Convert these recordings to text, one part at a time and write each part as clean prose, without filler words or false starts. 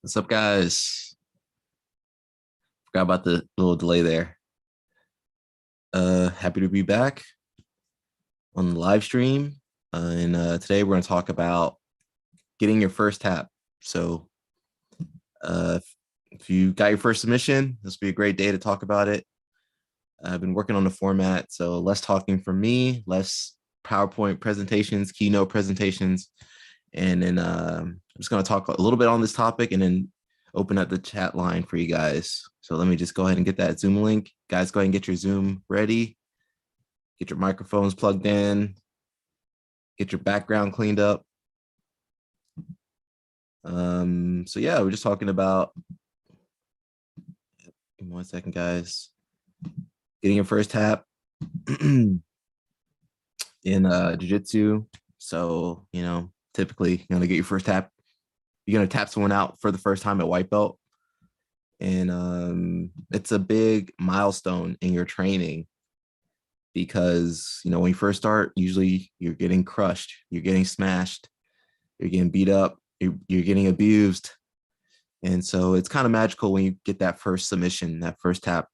What's up, guys? Forgot about the little delay there. Happy to be back on the live stream. And today we're going to talk about getting your first tap. So, if you got your first submission, this will be a great day to talk about it. I've been working on the format, so less talking from me, less PowerPoint presentations, keynote presentations, and then I'm just going to talk a little bit on this topic and then open up the chat line for you guys. So let me just go ahead and get that Zoom link. Guys, go ahead and get your Zoom ready. Get your microphones plugged in. Get your background cleaned up. So yeah, we're just talking about, give me 1 second, guys. Getting your first tap in jiu-jitsu. So, typically you're gonna get your first tap. You're gonna tap someone out for the first time at white belt. And it's a big milestone in your training because, when you first start, usually you're getting crushed, you're getting smashed, you're getting beat up, you're getting abused. And so it's kind of magical when you get that first submission, that first tap.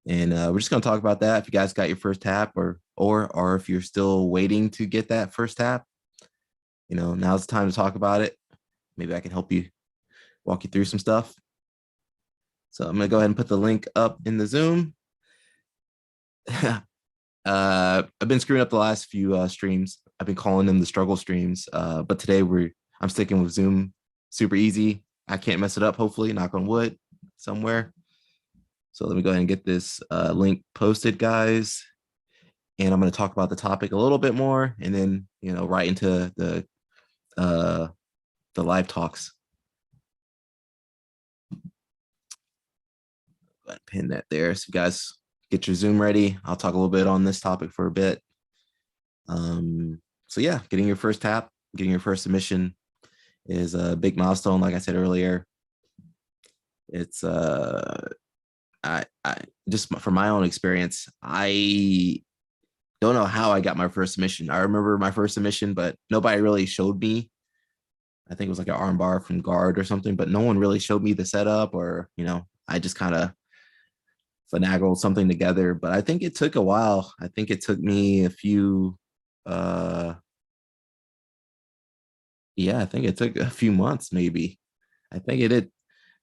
And we're just going to talk about that. If you guys got your first tap or if you're still waiting to get that first tap, now's the time to talk about it. Maybe I can help you walk you through some stuff. So I'm going to go ahead and put the link up in the Zoom. I've been screwing up the last few streams. I've been calling them the struggle streams. But today I'm sticking with Zoom. Super easy. I can't mess it up, hopefully, knock on wood, somewhere. So let me go ahead and get this link posted, guys. And I'm going to talk about the topic a little bit more and then, right into the live talks. Go ahead and pin that there. So you guys get your Zoom ready. I'll talk a little bit on this topic for a bit. So yeah, getting your first tap, getting your first submission is a big milestone. Like I said earlier, it's I just from my own experience, I don't know how I got my first submission. I remember my first submission, but nobody really showed me. I think it was like an arm bar from guard or something, but no one really showed me the setup or, I just kind of finagled something together. But I think it took a while. I think it took me a few, I think it took a few months, maybe. I think it did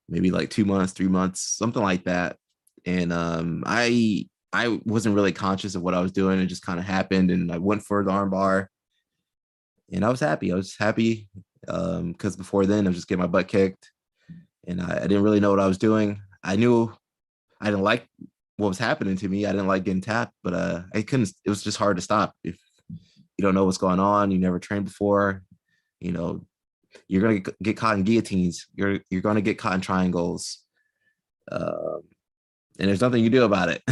maybe like 2 months, 3 months, something like that. And I wasn't really conscious of what I was doing. It just kind of happened, and I went for the arm bar, and I was happy. Because before then I was just getting my butt kicked, and I didn't really know what I was doing. I knew I didn't like what was happening to me. I didn't like getting tapped, but I couldn't. It was just hard to stop if you don't know what's going on. You never trained before. You're gonna get caught in guillotines. You're gonna get caught in triangles. And there's nothing you do about it.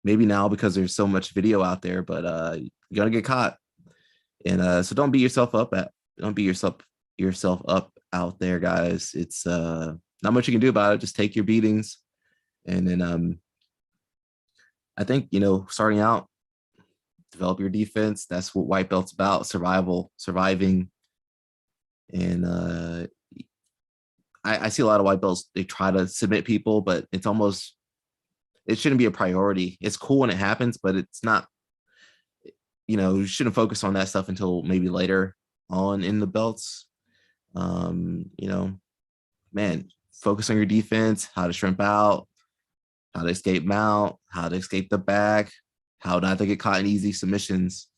Maybe now because there's so much video out there, but you're gonna get caught. And so don't beat yourself up up out there, guys. It's not much you can do about it. Just take your beatings. And then I think, starting out, develop your defense. That's what white belt's about: surviving. And I see a lot of white belts, they try to submit people, but it shouldn't be a priority. It's cool when it happens, but it's not, you shouldn't focus on that stuff until maybe later on in the belts. Man, focus on your defense, how to shrimp out, how to escape mount, how to escape the back, how not to get caught in easy submissions.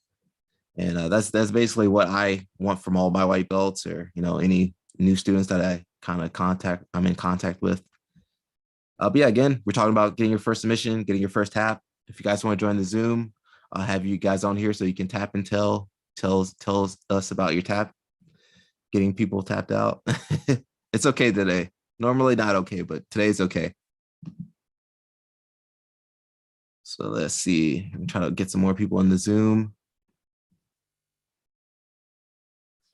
And that's basically what I want from all my white belts, or, any new students that I'm in contact with. But yeah, again, we're talking about getting your first submission, getting your first tap. If you guys want to join the Zoom, I'll have you guys on here so you can tap and tell us about your tap, getting people tapped out. It's okay today. Normally not okay, but today's okay. So let's see. I'm trying to get some more people in the Zoom.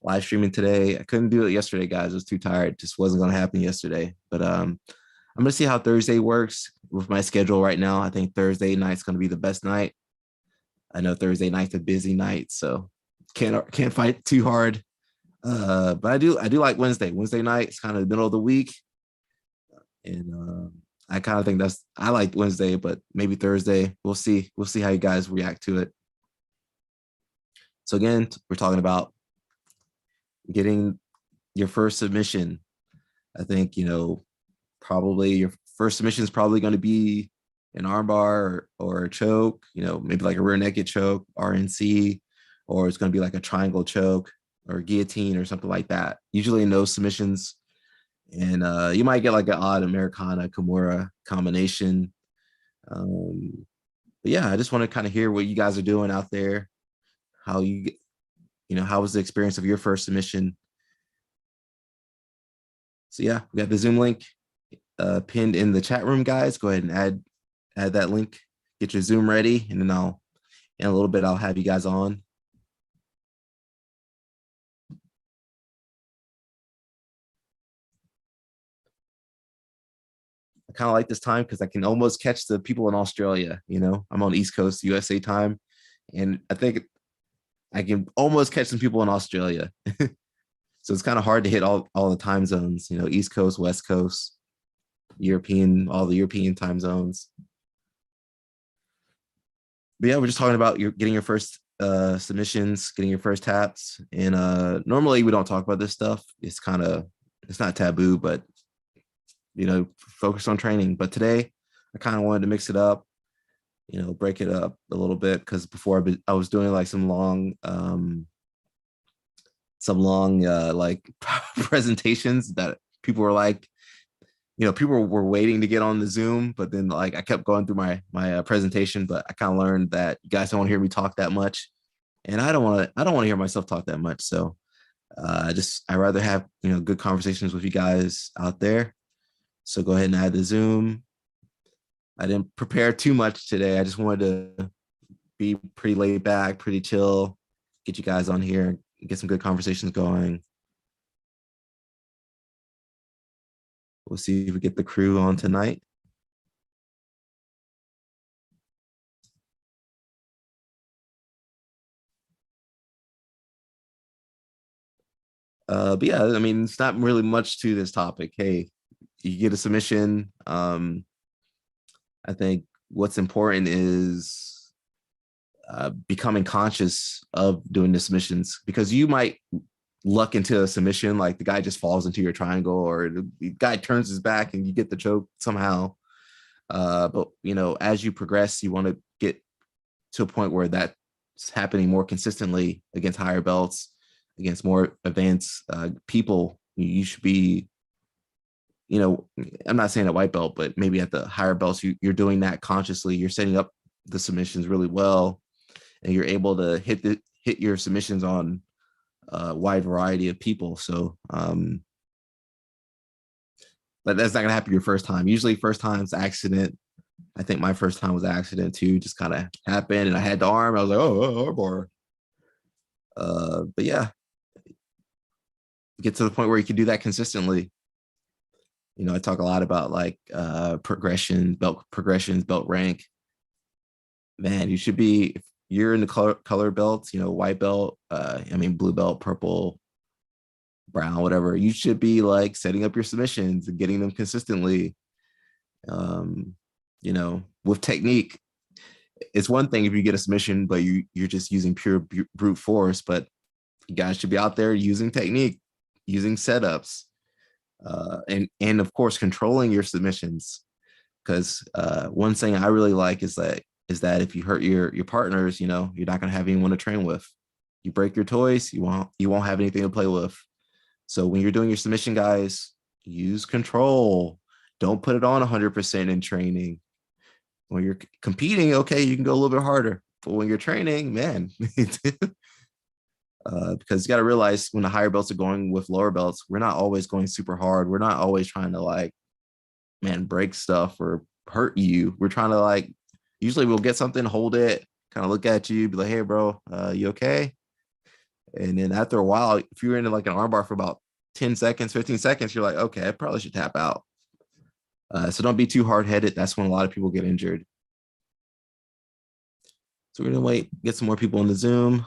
Live streaming today. I couldn't do it yesterday, guys. I was too tired. It just wasn't going to happen yesterday. But I'm going to see how Thursday works with my schedule right now. I think Thursday night's going to be the best night. I know Thursday night's a busy night, so can't fight too hard But I do like Wednesday. Wednesday night, it's kind of the middle of the week. And I kind of think I like Wednesday, but maybe Thursday. We'll see. We'll see how you guys react to it. So again, we're talking about getting your first submission. I think, probably your first submission is probably going to be an armbar or a choke, maybe like a rear naked choke, RNC, or it's going to be like a triangle choke or guillotine or something like that. Usually in those submissions, and you might get like an odd Americana Kimura combination. But yeah, I just want to kind of hear what you guys are doing out there. How how was the experience of your first submission? So yeah, we got the Zoom link pinned in the chat room, guys. Go ahead and add that link. Get your Zoom ready, and then in a little bit I'll have you guys on. I kind of like this time because I can almost catch the people in Australia. I'm on East Coast USA time, and I think I can almost catch some people in Australia. So it's kind of hard to hit all the time zones. East Coast, West Coast, European, all the European time zones. But yeah, we're just talking about getting your first submissions, getting your first taps. And normally we don't talk about this stuff. It's not taboo, but focus on training. But today I kind of wanted to mix it up, break it up a little bit, because before I was doing like some long like presentations that people were like, people were waiting to get on the Zoom, but then like I kept going through my presentation, but I kind of learned that you guys don't want to hear me talk that much, and I don't want to hear myself talk that much. So I rather have good conversations with you guys out there. So go ahead and add the Zoom. I didn't prepare too much today. I just wanted to be pretty laid back, pretty chill, get you guys on here, get some good conversations going. We'll see if we get the crew on tonight. But yeah, I mean, it's not really much to this topic. Hey, you get a submission. I think what's important is becoming conscious of doing the submissions, because you might luck into a submission, like the guy just falls into your triangle, or the guy turns his back and you get the choke somehow. But as you progress, you want to get to a point where that's happening more consistently against higher belts, against more advanced people. You should be, I'm not saying a white belt, but maybe at the higher belts, you're doing that consciously. You're setting up the submissions really well, and you're able to hit your submissions on a wide variety of people. So, but that's not gonna happen your first time. Usually, first time's accident. I think my first time was accident too. Just kind of happened, and I had the arm. I was like, oh, arm bar. But yeah, get to the point where you can do that consistently. I talk a lot about like belt progressions, belt rank. Man, you should be, if you're in the color belts, white belt, I mean blue belt, purple, brown, whatever. You should be like setting up your submissions and getting them consistently. Um, with technique. It's one thing if you get a submission, but you're just using pure brute force. But you guys should be out there using technique, using setups, and of course controlling your submissions. Because one thing I really like is that if you hurt your partners, you're not going to have anyone to train with. You break your toys, you won't have anything to play with. So when you're doing your submission, guys, use control. Don't put it on 100% in training. When you're competing, okay, you can go a little bit harder. But when you're training, man, because you got to realize when the higher belts are going with lower belts, we're not always going super hard. We're not always trying to like, man, break stuff or hurt you. We're trying to like, usually we'll get something, hold it, kind of look at you, be like, hey, bro, you okay? And then after a while, if you're in like an armbar for about 10 seconds, 15 seconds, you're like, okay, I probably should tap out. So don't be too hard headed. That's when a lot of people get injured. So we're gonna wait, get some more people in the Zoom.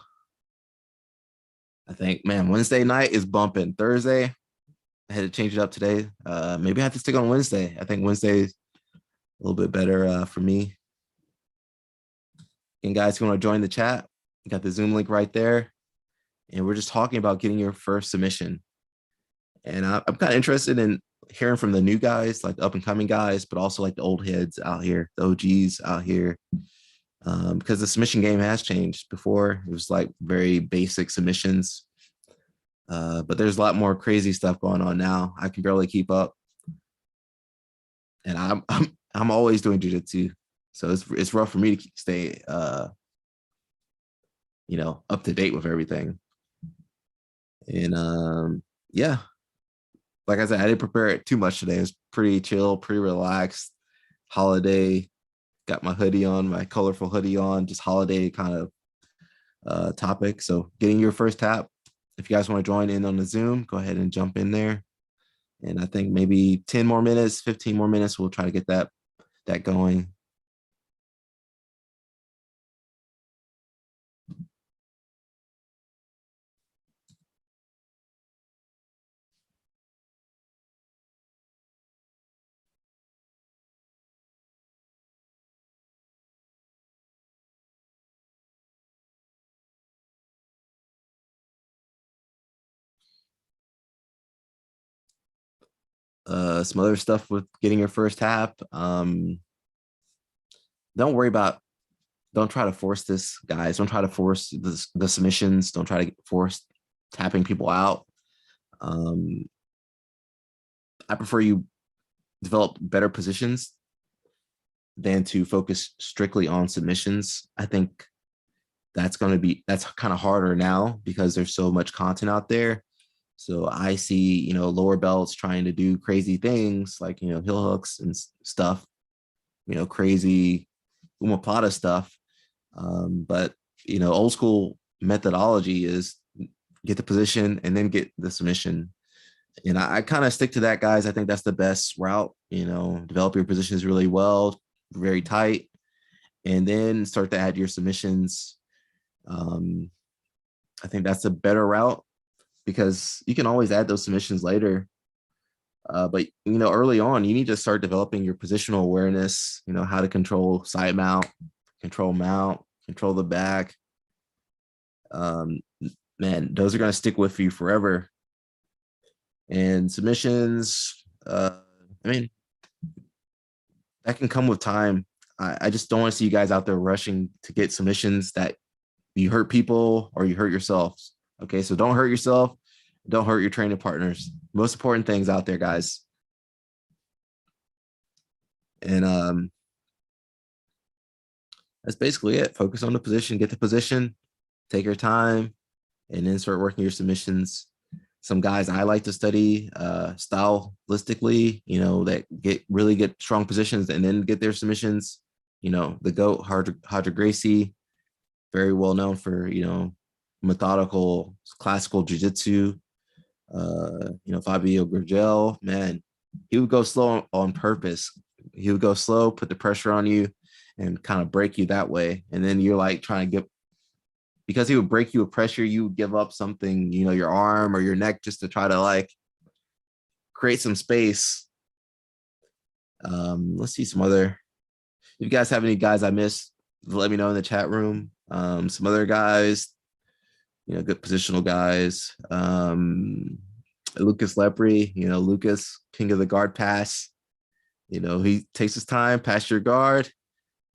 I think, man, Wednesday night is bumping. Thursday, I had to change it up today. Maybe I have to stick on Wednesday. I think Wednesday is a little bit better for me. And guys, if you want to join the chat, you got the Zoom link right there. And we're just talking about getting your first submission. And I'm kind of interested in hearing from the new guys, like up and coming guys, but also like the old heads out here, the OGs out here. Because the submission game has changed. Before it was like very basic submissions, but there's a lot more crazy stuff going on now. I can barely keep up, and I'm always doing jujitsu, so it's rough for me to stay up to date with everything. And yeah, like I said, I didn't prepare it too much today. It was pretty chill, pretty relaxed. Holiday, got my hoodie on, my colorful hoodie on, just holiday kind of topic. So getting your first tap. If you guys want to join in on the Zoom, go ahead and jump in there. And I think maybe 10 more minutes, 15 more minutes, we'll try to get that going. Some other stuff with getting your first tap. Don't worry about, don't try to force this, guys. Don't try to force the submissions. Don't try to force tapping people out. Um, I prefer you develop better positions than to focus strictly on submissions. I think that's kind of harder now because there's so much content out there. So I see, lower belts trying to do crazy things like, heel hooks and stuff, crazy umaplata stuff. But, old school methodology is get the position and then get the submission. And I kind of stick to that, guys. I think that's the best route, develop your positions really well, very tight, and then start to add your submissions. I think that's a better route because you can always add those submissions later. But early on, you need to start developing your positional awareness. How to control side mount, control the back. Man, those are going to stick with you forever. And submissions, I mean, that can come with time. I just don't want to see you guys out there rushing to get submissions that you hurt people or you hurt yourselves. Okay, so don't hurt yourself. Don't hurt your training partners. Most important things out there, guys. And that's basically it. Focus on the position, get the position, take your time, and then start working your submissions. Some guys I like to study stylistically, that really get strong positions and then get their submissions. The GOAT, Hadra Gracie, very well known for, methodical classical jiu-jitsu. Fabio Gurgel, man, he would go slow on purpose. He would go slow, put the pressure on you, and kind of break you that way. And then you're like trying to get, because he would break you with pressure, you would give up something, your arm or your neck just to try to like create some space. Let's see some other. If you guys have any guys I missed, let me know in the chat room. Some other guys, good positional guys. Lucas Lepre, Lucas, king of the guard pass. He takes his time, pass your guard,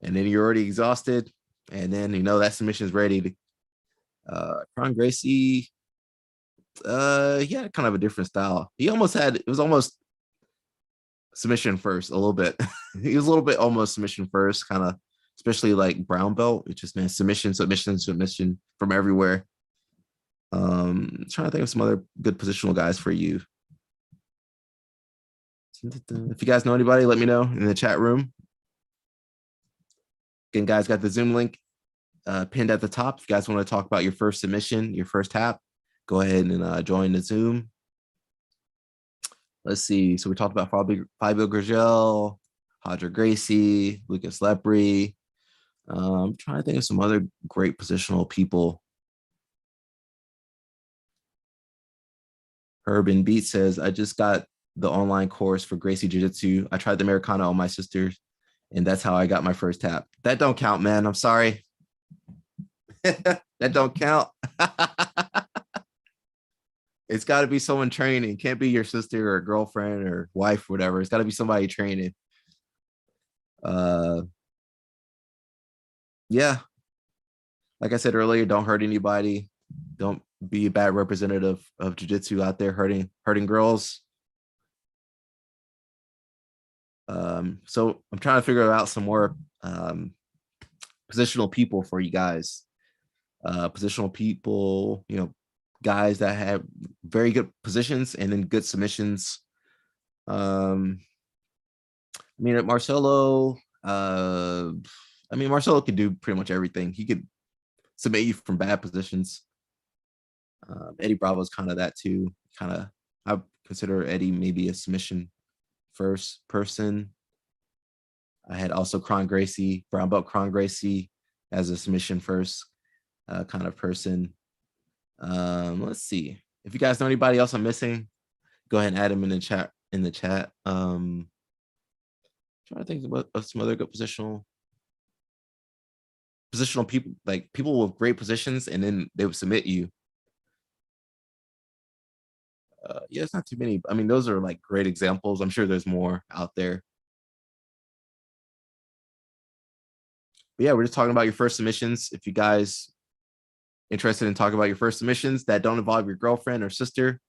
and then you're already exhausted. And then, that submission is ready to Kron Gracie, he had kind of a different style. It was almost submission first a little bit. He was a little bit almost submission first, kind of, especially like brown belt. It's just, man, submission from everywhere. Trying to think of some other good positional guys for you. If you guys know anybody, let me know in the chat room. Again, guys, got the Zoom link pinned at the top. If you guys want to talk about your first submission, your first tap, go ahead and join the Zoom. Let's see. So we talked about Fabio Gurgel, Hadra Gracie, Lucas Lepre. I'm trying to think of some other great positional people. Urban Beat says, I just got the online course for Gracie Jiu-Jitsu. I tried the Americana on my sister, and that's how I got my first tap. That don't count, man. I'm sorry. That don't count. It's got to be someone training. Can't be your sister or girlfriend or wife, or whatever. It's got to be somebody training. Uh, yeah, like I said earlier, don't hurt anybody. Don't be a bad representative of jiu-jitsu out there hurting girls. So I'm trying to figure out some more positional people for you guys. Positional people, guys that have very good positions and then good submissions. I mean, Marcelo, Marcelo could do pretty much everything. He could submit you from bad positions. Eddie Bravo is kind of that too. I consider Eddie maybe a submission first person. I had also Kron Gracie, brown belt Kron Gracie as a submission first kind of person. Let's see. If you guys know anybody else I'm missing, go ahead and add them in the chat. Trying to think about some other good positional people, like people with great positions, and then they would submit you. Yeah, it's not too many. I mean, those are like great examples. I'm sure there's more out there. But yeah, we're just talking about your first submissions. If you guys interested in talking about your first submissions that don't involve your girlfriend or sister,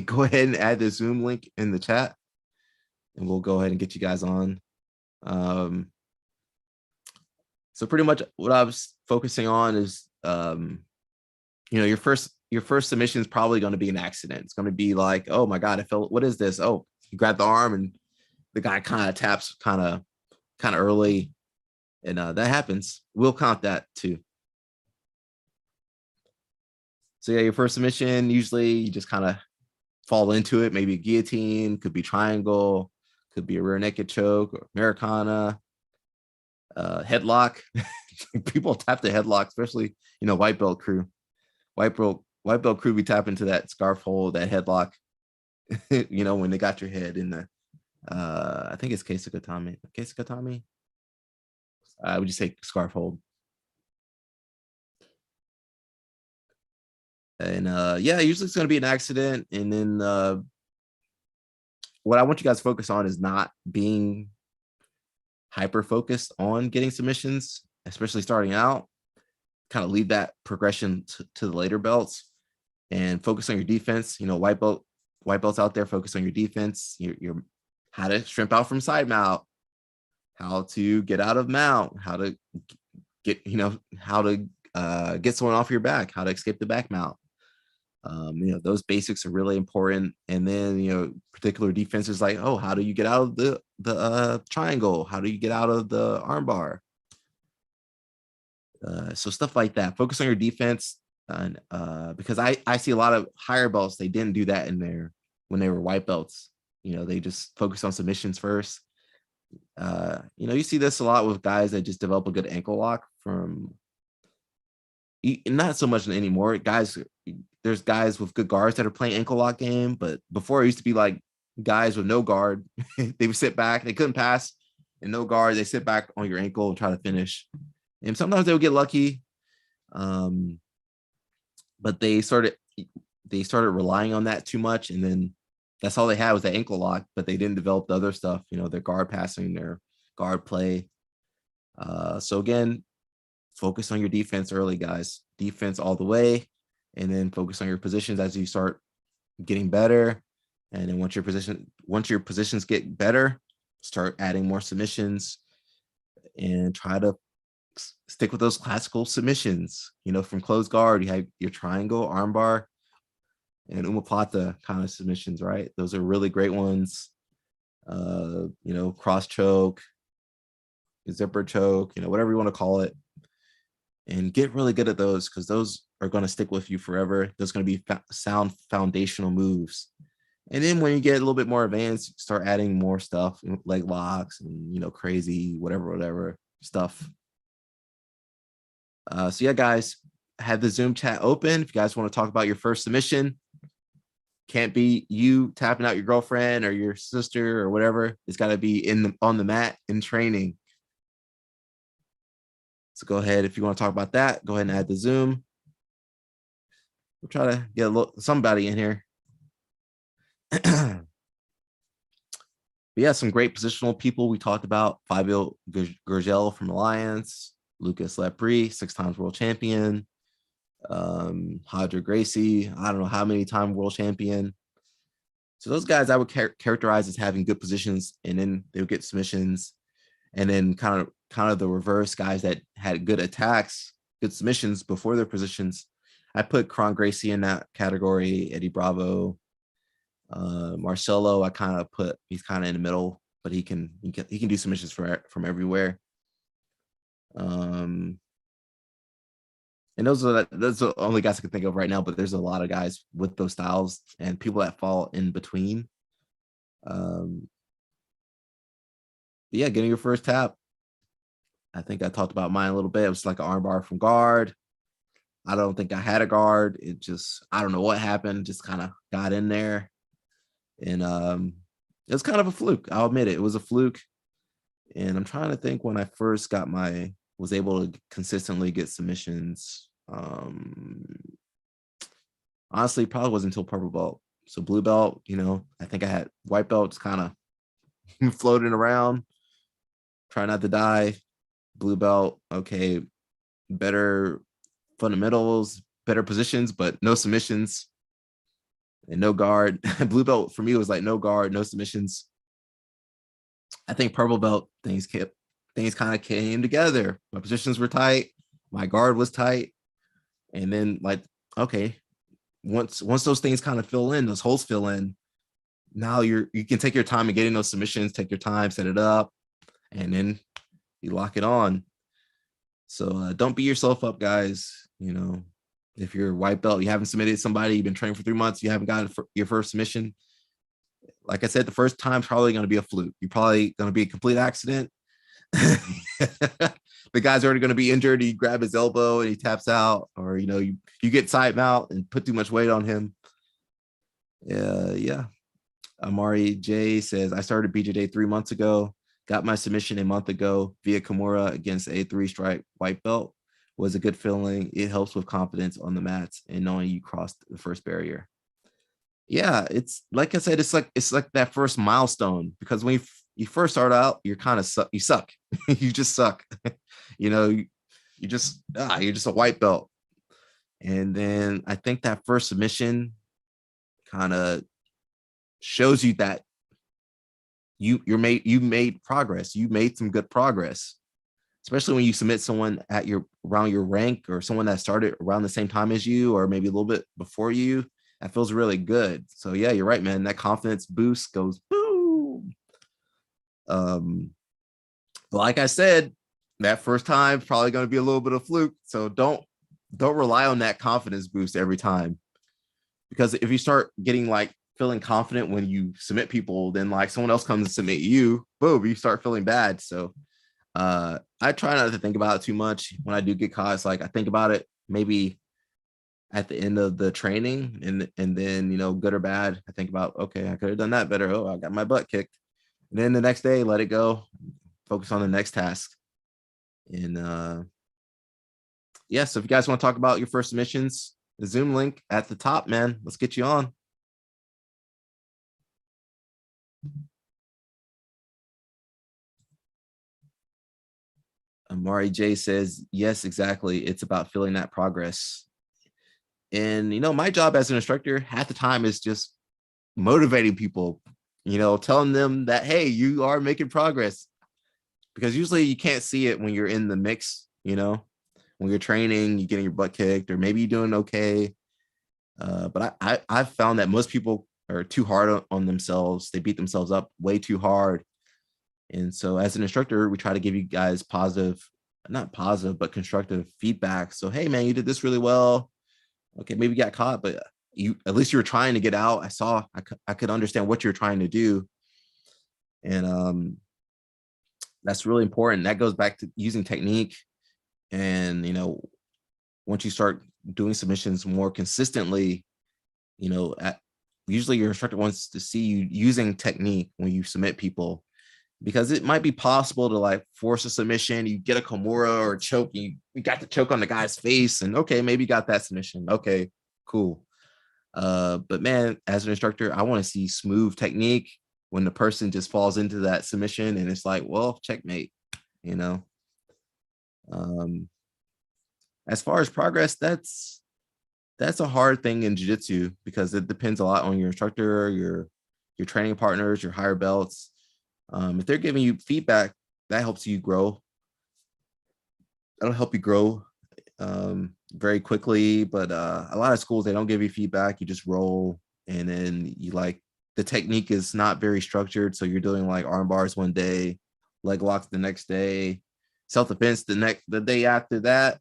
go ahead and add the Zoom link in the chat, and we'll go ahead and get you guys on. So pretty much what I was focusing on is, your first submission is probably going to be an accident. It's going to be like, oh my God, I felt, what is this? Oh, you grab the arm and the guy kind of taps kind of early. And that happens. We'll count that too. So yeah, your first submission, usually you just kind of fall into it. Maybe a guillotine, could be triangle, could be a rear naked choke or Americana, headlock. People tap the headlock, especially, white belt crew. White belt crew be tapping into that scarf hold, that headlock, when they got your head in the, I think it's Keisakatami. Keisakatami? I would just say scarf hold. And yeah, usually it's going to be an accident. And then what I want you guys to focus on is not being hyper focused on getting submissions, especially starting out. Kind of leave that progression to the later belts and focus on your defense. White belts out there, focus on your defense. Your how to shrimp out from side mount, how to get out of mount, how to get, how to get someone off your back, how to escape the back mount. Those basics are really important. And then, particular defenses like, oh, how do you get out of the triangle? How do you get out of the armbar? So stuff like that. Focus on your defense. And because I see a lot of higher belts, they didn't do that in there when they were white belts. They just focus on submissions first. You see this a lot with guys that just develop a good ankle lock from, not so much anymore. There's guys with good guards that are playing ankle lock game, but before it used to be like guys with no guard. They would sit back, they couldn't pass, and no guard. They sit back on your ankle and try to finish. And sometimes they would get lucky, but they started relying on that too much, and then that's all they had was the ankle lock. But they didn't develop the other stuff, their guard passing, their guard play. So again, focus on your defense early, guys. Defense all the way, and then focus on your positions as you start getting better. And then once your positions get better, start adding more submissions and try to stick with those classical submissions. From closed guard, you have your triangle, armbar, and omoplata kind of submissions, right? Those are really great ones. Cross choke, zipper choke, whatever you want to call it. And get really good at those, because those are going to stick with you forever. There's going to be sound foundational moves. And then when you get a little bit more advanced, start adding more stuff, leg locks and, crazy, whatever stuff. So yeah, guys, I have the Zoom chat open. If you guys want to talk about your first submission, Can't be you tapping out your girlfriend or your sister or whatever. It's got to be on the mat in training. So go ahead, if you want to talk about that, go ahead and add the Zoom. We'll try to get somebody in here. But yeah, some great positional people we talked about. Fabio Gurgel from Alliance, Lucas Lepre, 6 times world champion, Hodger Gracie, I don't know how many time world champion. So those guys I would characterize as having good positions, and then they would get submissions. And then kind of the reverse, guys that had good attacks, good submissions before their positions. I put Kron Gracie in that category, Eddie Bravo. Marcelo, I kind of put, he's kind of in the middle, but he can do submissions from everywhere. And those are the only guys I can think of right now, but there's a lot of guys with those styles and people that fall in between. Yeah, getting your first tap. I think I talked about mine a little bit. It was like an armbar from guard. I don't think I had a guard. It just, I don't know what happened. Just kind of got in there. And it was kind of a fluke. I'll admit it. It was a fluke. And I'm trying to think when I first was able to consistently get submissions. Honestly, probably wasn't until purple belt. So blue belt, I think I had white belt just kind of floating around, try not to die. Blue belt, okay, better fundamentals, better positions, but no submissions and no guard. Blue belt for me was like no guard, no submissions. I think purple belt things kind of came together. My positions were tight, my guard was tight, and then like, okay, once those things kind of fill in, those holes fill in, now you can take your time in getting those submissions, take your time, set it up, and then you lock it on. So don't beat yourself up, guys. If you're white belt, you haven't submitted somebody, you've been training for 3 months, you haven't gotten your first submission. Like I said, the first time's probably going to be a fluke. You're probably going to be a complete accident. The guy's already going to be injured. You grab his elbow and he taps out, or you get side out and put too much weight on him. Yeah. Amari J says, I started BJJ 3 months ago. Got my submission a month ago via Kimura against a 3-stripe white belt. Was a good feeling. It helps with confidence on the mats and knowing you crossed the first barrier. Yeah, it's like I said, it's like that first milestone, because when you first start out, you're kind of you suck. You just suck. You're just a white belt. And then I think that first submission kind of shows you that you made progress. You made some good progress, especially when you submit someone around your rank, or someone that started around the same time as you, or maybe a little bit before you. That feels really good. So yeah, you're right, man. That confidence boost goes boom. Like I said, that first time probably going to be a little bit of fluke. So don't rely on that confidence boost every time, because if you start getting feeling confident when you submit people, then someone else comes and submit you, boom, you start feeling bad. So I try not to think about it too much. When I do get caught, it's like I think about it maybe at the end of the training, and then good or bad, I think about, okay, I could have done that better. Oh, I got my butt kicked. And then the next day, let it go, focus on the next task. And yeah, so if you guys want to talk about your first submissions, the Zoom link at the top, man. Let's get you on. Amari J says, yes, exactly. It's about feeling that progress. And, my job as an instructor half the time is just motivating people, telling them that, hey, you are making progress. Because usually you can't see it when you're in the mix, when you're training, you're getting your butt kicked, or maybe you're doing okay. But I've found that most people are too hard on themselves. They beat themselves up way too hard. And so as an instructor, we try to give you guys not positive, but constructive feedback. So, hey, man, you did this really well. Okay, maybe you got caught, but at least you were trying to get out. I could understand what you're trying to do. And that's really important. That goes back to using technique. And, once you start doing submissions more consistently, usually your instructor wants to see you using technique when you submit people, because it might be possible to like force a submission. You get a Kimura or a choke, you got the choke on the guy's face, and okay, maybe you got that submission. Okay, cool. But man, as an instructor, I want to see smooth technique when the person just falls into that submission and it's like, well, checkmate, you know. Um, as far as progress, that's a hard thing in jiu-jitsu because it depends a lot on your instructor, your training partners, your higher belts. If they're giving you feedback, that helps you grow. That'll help you grow very quickly. But a lot of schools, they don't give you feedback. You just roll, and then you like the technique is not very structured. So you're doing like arm bars one day, leg locks the next day, self-defense the day after that.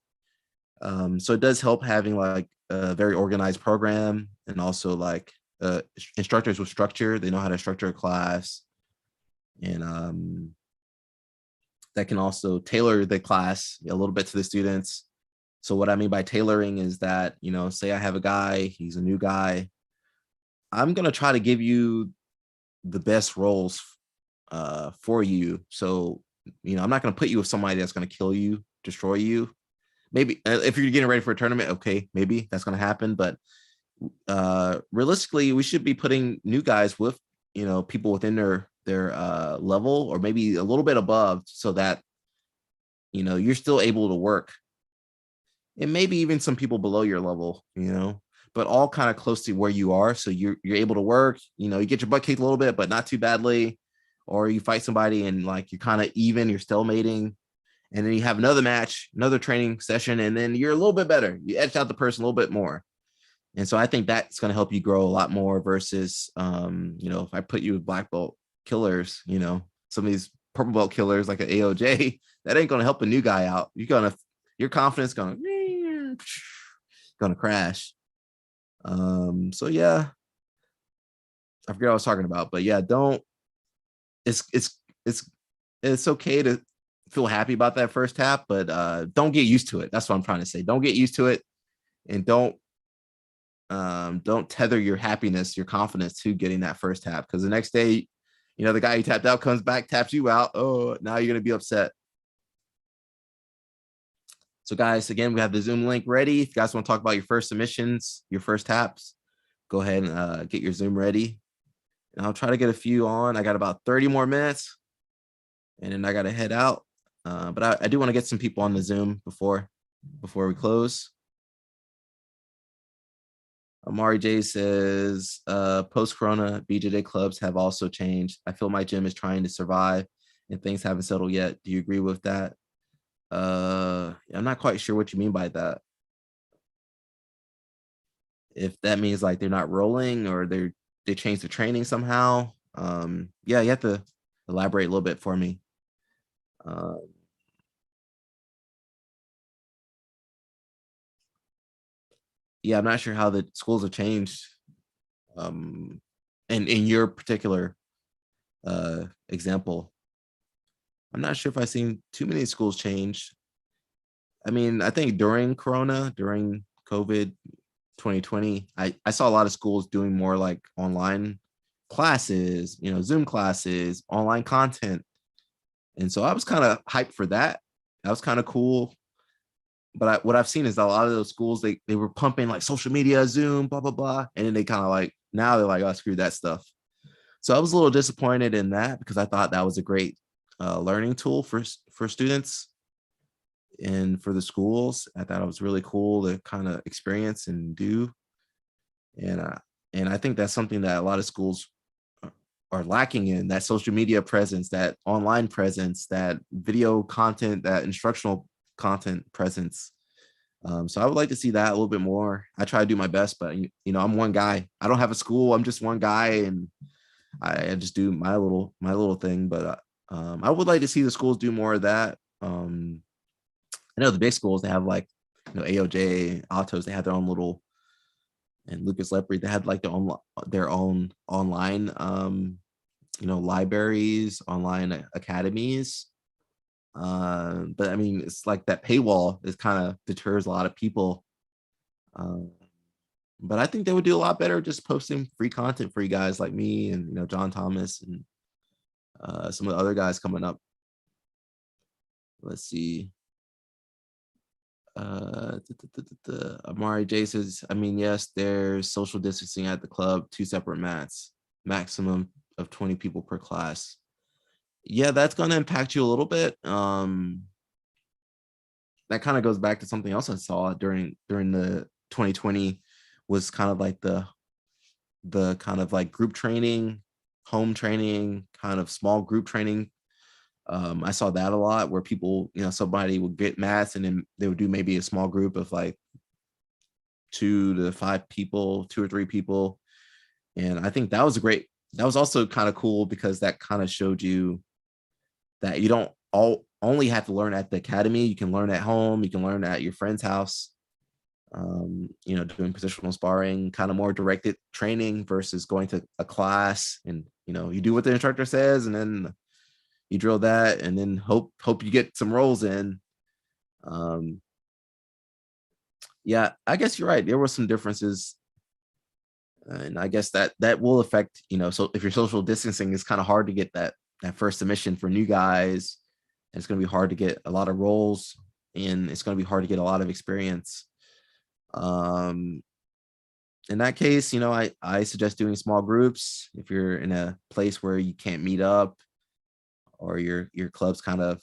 So it does help having like a very organized program, and also like instructors with structure. They know how to structure a class, and that can also tailor the class a little bit to the students. So what I mean by tailoring is that, you know, say I have a guy, he's a new guy. I'm going to try to give you the best roles for you. So, you know, I'm not going to put you with somebody that's going to kill you, destroy you. Maybe if you're getting ready for a tournament, okay, maybe that's going to happen. But realistically, we should be putting new guys with, you know, people within their level, or maybe a little bit above, so that, you know, you're still able to work, and maybe even some people below your level, you know, but all kind of close to where you are. So you're able to work, you know, you get your butt kicked a little bit, but not too badly. Or you fight somebody and like you're kind of even, you're stalemating, and then you have another match, another training session, and then you're a little bit better. You edge out the person a little bit more. And so I think that's going to help you grow a lot more versus, you know, if I put you with black belt killers, you know, some of these purple belt killers like an AOJ, that ain't going to help a new guy out. Your confidence going to crash. So yeah, I forget what I was talking about, but yeah, don't. It's it's it's it's okay to feel happy about that first tap, but don't get used to it. That's what I'm trying to say. Don't get used to it, and don't tether your happiness, your confidence to getting that first tap, because the next day, you know, the guy you tapped out comes back, taps you out. Oh, now you're gonna be upset. So guys, again, we have the Zoom link ready. If you guys want to talk about your first submissions, your first taps, go ahead and get your Zoom ready. And I'll try to get a few on. I got about 30 more minutes, and then I got to head out. But I do want to get some people on the Zoom before we close. Amari J says, post-corona, BJJ clubs have also changed. I feel my gym is trying to survive and things haven't settled yet. Do you agree with that? I'm not quite sure what you mean by that. If that means like they're not rolling, or they changed the training somehow. Yeah, you have to elaborate a little bit for me. Yeah, I'm not sure how the schools have changed. In your particular example, I'm not sure if I've seen too many schools change. I mean, I think during COVID 2020, I saw a lot of schools doing more like online classes, you know, Zoom classes, online content. And so I was kind of hyped for that. That was kind of cool. But what I've seen is a lot of those schools, they were pumping like social media, Zoom, blah, blah, blah. And then they kind of like, now they're like, oh, screw that stuff. So I was a little disappointed in that, because I thought that was a great learning tool for students and for the schools. I thought it was really cool to kind of experience and do. And I think that's something that a lot of schools are lacking in, that social media presence, that online presence, that video content, that instructional content presence. So I would like to see that a little bit more. I try to do my best, but you know, I'm one guy. I don't have a school. I'm just one guy, and I just do my little thing. But I would like to see the schools do more of that. I know the big schools, they have like, you know, AOJ, Autos, they have their own little, and Lucas Lepre, they had like their own online, you know, libraries, online academies. But I mean, it's like that paywall is kind of deters a lot of people. Um, But I think they would do a lot better just posting free content for you guys like me and John Thomas and some of the other guys coming up. Let's see. Amari J says, I mean, yes, there's social distancing at the club, 2 separate mats, maximum of 20 people per class. Yeah, that's going to impact you a little bit. That kind of goes back to something else I saw during the 2020 was kind of like the kind of like group training, home training, kind of small group training. I saw that a lot where people, somebody would get mats and then they would do maybe a small group of like 2 to 5 people, 2 or 3 people. And I think that was also kind of cool because that kind of showed you that you don't only have to learn at the academy. You can learn at home. You can learn at your friend's house. Doing positional sparring, kind of more directed training versus going to a class and you do what the instructor says and then you drill that and then hope you get some rolls in. Yeah, I guess you're right. There were some differences, and I guess that will affect. So if you're social distancing, it's kind of hard to get that first submission for new guys. And it's going to be hard to get a lot of rolls, and it's going to be hard to get a lot of experience. In that case, I suggest doing small groups if you're in a place where you can't meet up or your club's kind of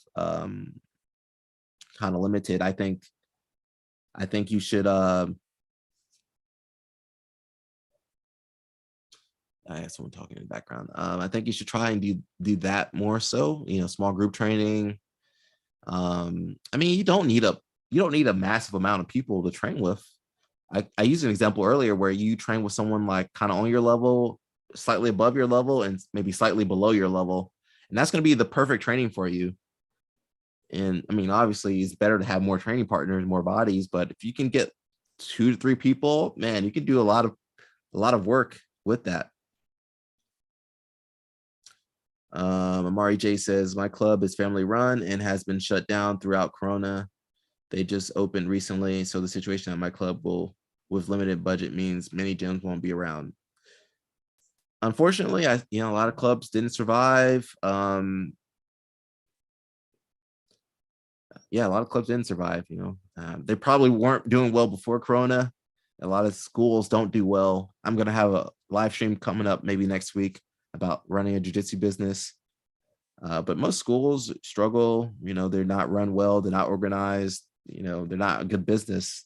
limited. I think you should I have someone talking in the background. I think you should try and do that more so, small group training. I mean, you don't need a massive amount of people to train with. I used an example earlier where you train with someone like kind of on your level, slightly above your level, and maybe slightly below your level. And that's going to be the perfect training for you. And I mean, obviously it's better to have more training partners, more bodies, but if you can get 2 to 3 people, man, you can do a lot of work with that. Amari J says, my club is family run and has been shut down throughout Corona. They just opened recently. So the situation at my club with limited budget means many gyms won't be around. Unfortunately, a lot of clubs didn't survive. Yeah, a lot of clubs didn't survive. They probably weren't doing well before Corona. A lot of schools don't do well. I'm going to have a live stream coming up maybe next week about running a jiu-jitsu business. But most schools struggle. They're not run well. They're not organized. They're not a good business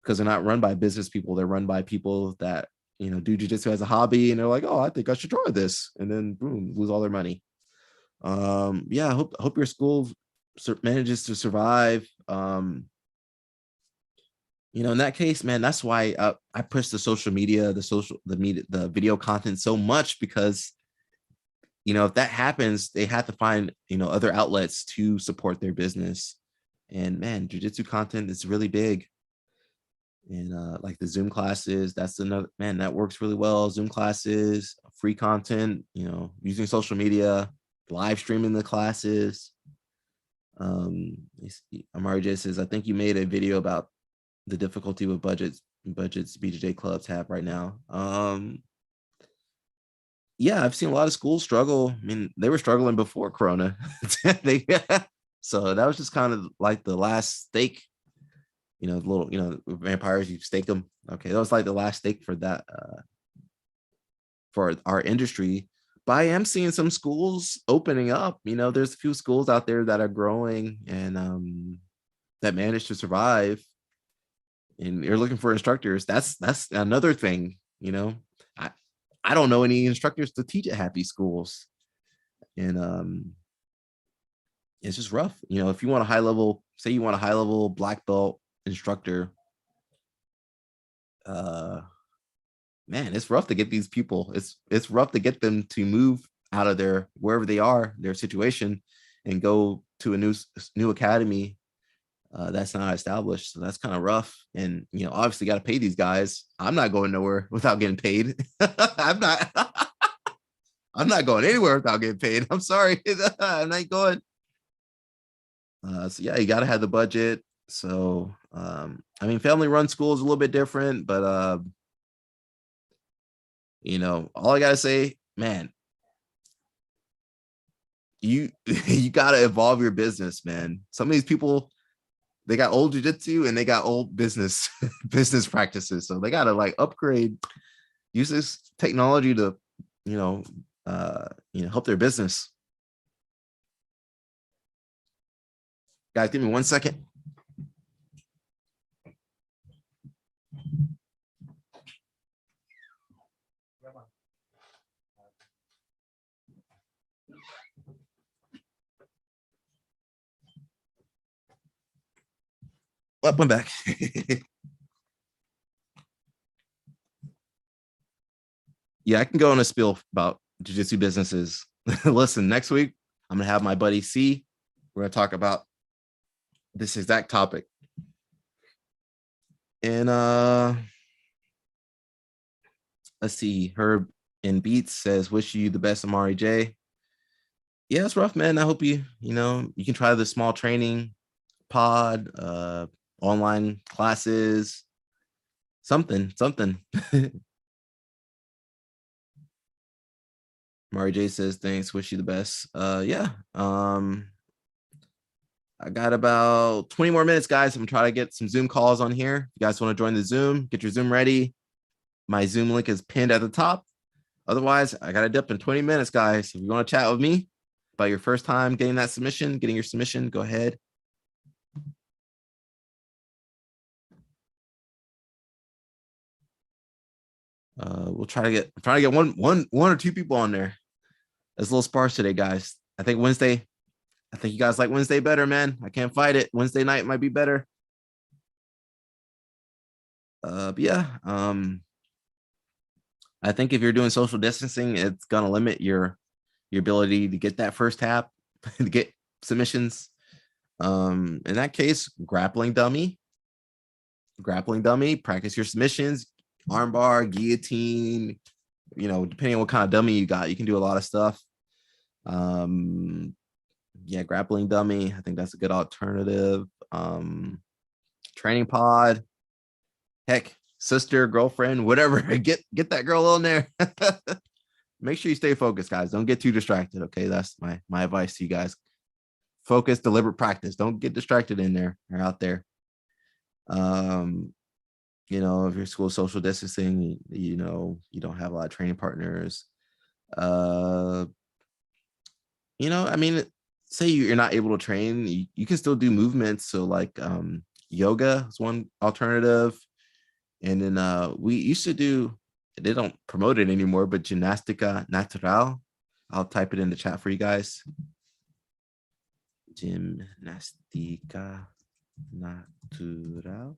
because they're not run by business people. They're run by people that, do jiu-jitsu as a hobby. And they're like, oh, I think I should try this. And then boom, lose all their money. Yeah, I hope your school manages to survive. In that case, man, that's why I push the social media, the video content so much because, if that happens, they have to find, other outlets to support their business. And man, jiu-jitsu content is really big. And like the Zoom classes, that's another, man, that works really well. Zoom classes, free content, using social media, live streaming the classes. Amari J says, I think you made a video about the difficulty with budgets BJJ clubs have right now. Yeah, I've seen a lot of schools struggle. I mean, they were struggling before Corona. So that was just kind of like the last stake, little, vampires, you stake them. Okay, that was like the last stake for that, for our industry. But I am seeing some schools opening up. There's a few schools out there that are growing and that managed to survive. And you're looking for instructors. That's another thing. I don't know any instructors to teach at happy schools, and it's just rough. If you want a high level, say you want a high level black belt instructor, man, it's rough to get these people. It's rough to get them to move out of wherever they are, their situation, and go to a new academy that's not established. So that's kind of rough. And obviously got to pay these guys. I'm not going nowhere without getting paid. I'm not going anywhere without getting paid. I'm sorry. I'm not going. So yeah, you got to have the budget. So I mean, family run school is a little bit different, but all I gotta say, man, you you gotta evolve your business, man. Some of these people, they got old jujitsu and they got old business business practices. So they gotta like upgrade, use this technology to, you know, help their business. Guys, give me 1 second. Up and back. Yeah, I can go on a spiel about jujitsu businesses. Listen, next week I'm gonna have my buddy C. We're gonna talk about this exact topic. And let's see, Herb in Beats says, "Wish you the best, Amari J." Yeah, it's rough, man. I hope you can try the small training pod, online classes, something. Mari J says, "Thanks, wish you the best." Yeah. I got about 20 more minutes, guys. I'm trying to get some Zoom calls on here. If you guys want to join the Zoom, get your Zoom ready. My Zoom link is pinned at the top. Otherwise, I got to dip in 20 minutes, guys. If you want to chat with me about your first time getting that submission, getting your submission, go ahead. We'll try to get one or two people on there. It's a little sparse today, guys. I think you guys like Wednesday better, man. I can't fight it. Wednesday night might be better. But yeah, I think if you're doing social distancing, it's gonna limit your ability to get that first tap, to get submissions. In that case, grappling dummy, practice your submissions, armbar, guillotine. Depending on what kind of dummy you got, you can do a lot of stuff. Yeah, grappling dummy. I think that's a good alternative. Training pod. Heck, sister, girlfriend, whatever. Get that girl in there. Make sure you stay focused, guys. Don't get too distracted. Okay, that's my advice to you guys. Focus, deliberate practice. Don't get distracted in there or out there. If you're school social distancing, you don't have a lot of training partners. I mean, say you're not able to train, you can still do movements. So like yoga is one alternative. And then we used to do, they don't promote it anymore, but gymnastica natural. I'll type it in the chat for you guys. Gymnastica natural.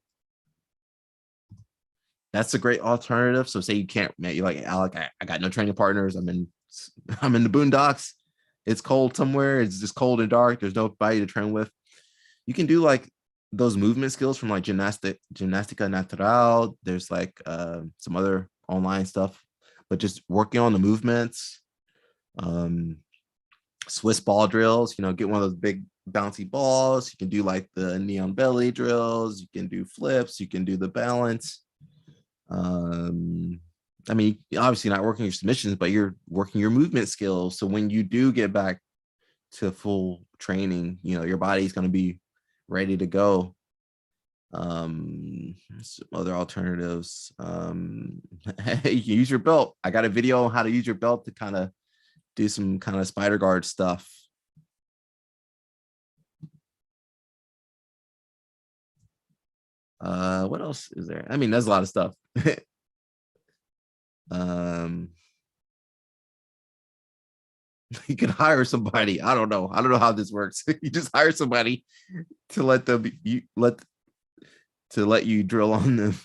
That's a great alternative. So say you can't, man, you're like, Alec, I got no training partners. I'm in the boondocks. It's cold somewhere. It's just cold and dark. There's nobody to train with. You can do like those movement skills from like gymnastica natural. There's like some other online stuff, but just working on the movements. Swiss ball drills, get one of those big bouncy balls. You can do like the neon belly drills. You can do flips. You can do the balance. I mean, obviously not working your submissions, but you're working your movement skills. So when you do get back to full training, your body's going to be ready to go. Some other alternatives. You can use your belt. I got a video on how to use your belt to kind of do some kind of spider guard stuff. What else is there? I mean, there's a lot of stuff. You can hire somebody. I don't know how this works. You just hire somebody to let you drill on them.